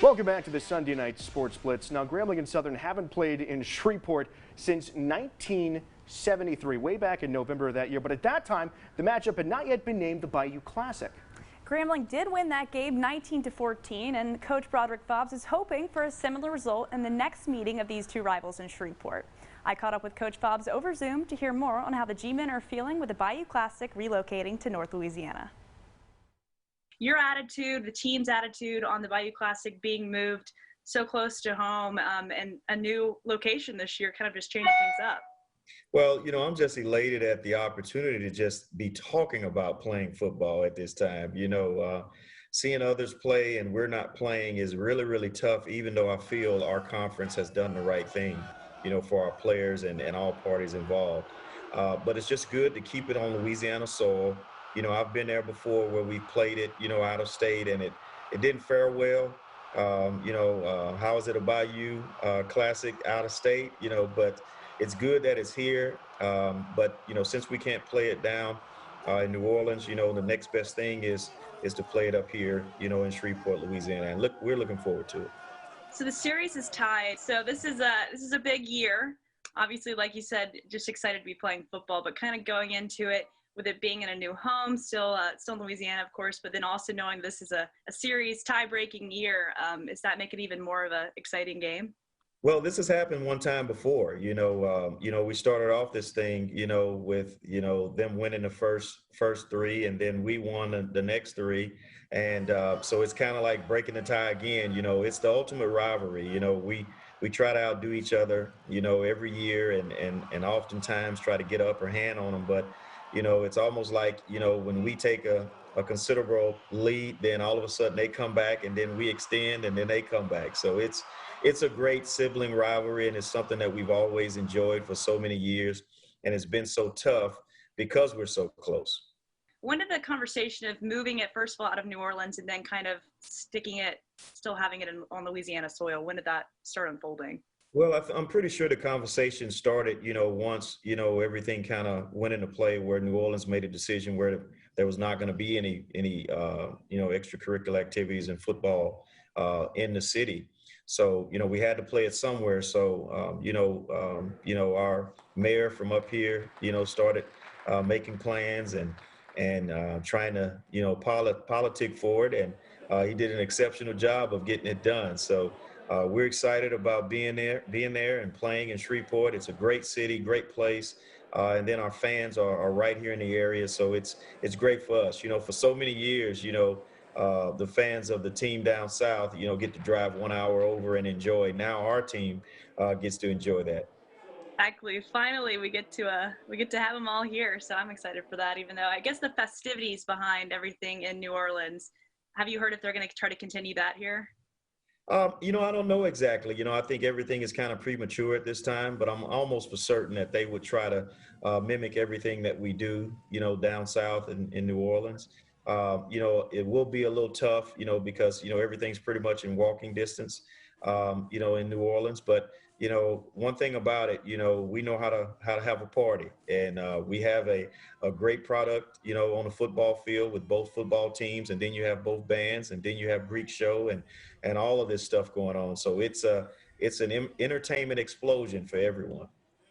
Welcome back to the Sunday Night Sports Blitz. Now, Grambling and Southern haven't played in Shreveport since 1973, way back in November of that year. But at that time, the matchup had not yet been named the Bayou Classic. Grambling did win that game 19-14, and Coach Broderick Fobbs is hoping for a similar result in the next meeting of these two rivals in Shreveport. I caught up with Coach Fobbs over Zoom to hear more on how the G-men are feeling with the Bayou Classic relocating to North Louisiana. Your attitude, the team's attitude on the Bayou Classic being moved so close to home and a new location this year kind of just changing things up. Well, I'm just elated at the opportunity to just be talking about playing football at this time. Seeing others play and we're not playing is really, really tough, even though I feel our conference has done the right thing, for our players and all parties involved. But it's just good to keep it on Louisiana soil. I've been there before where we played it, out of state, and it didn't fare well. How is it a Bayou Classic out of state? But it's good that it's here. But since we can't play it down in New Orleans, the next best thing is to play it up here, in Shreveport, Louisiana. And we're looking forward to it. So the series is tied. So this is a big year. Obviously, like you said, just excited to be playing football, but kind of going into it with it being in a new home, still in Louisiana, of course, but then also knowing this is a series tie-breaking year. Does that make it even more of an exciting game? Well, this has happened one time before. We started off this thing, with them winning the first three, and then we won the next three, and so it's kind of like breaking the tie again. It's the ultimate rivalry. We try to outdo each other, every year, and oftentimes try to get an upper hand on them, but it's almost like, when we take a considerable lead, then all of a sudden they come back, and then we extend, and then they come back. So it's a great sibling rivalry, and it's something that we've always enjoyed for so many years, and it's been so tough because we're so close. When did the conversation of moving it, first of all, out of New Orleans and then kind of sticking it, still having it on Louisiana soil, when did that start unfolding? Well, I'm pretty sure the conversation started, once, everything kind of went into play where New Orleans made a decision where there was not going to be any extracurricular activities in football in the city. So, we had to play it somewhere. So, our mayor from up here, started making plans and trying to, politic for it. And he did an exceptional job of getting it done. So, we're excited about being there and playing in Shreveport. It's a great city, great place. And then our fans are right here in the area. So it's great for us. For so many years, the fans of the team down south, get to drive 1 hour over and enjoy. Now our team gets to enjoy that. Exactly. Finally, we get to have them all here. So I'm excited for that, even though I guess the festivities behind everything in New Orleans. Have you heard if they're going to try to continue that here? I don't know exactly. I think everything is kind of premature at this time, but I'm almost for certain that they would try to mimic everything that we do, down south in New Orleans. It will be a little tough, because, everything's pretty much in walking distance, in New Orleans. But, one thing about it, we know how to have a party, and we have a great product, on the football field with both football teams, and then you have both bands, and then you have Greek show and all of this stuff going on. So it's an entertainment explosion for everyone.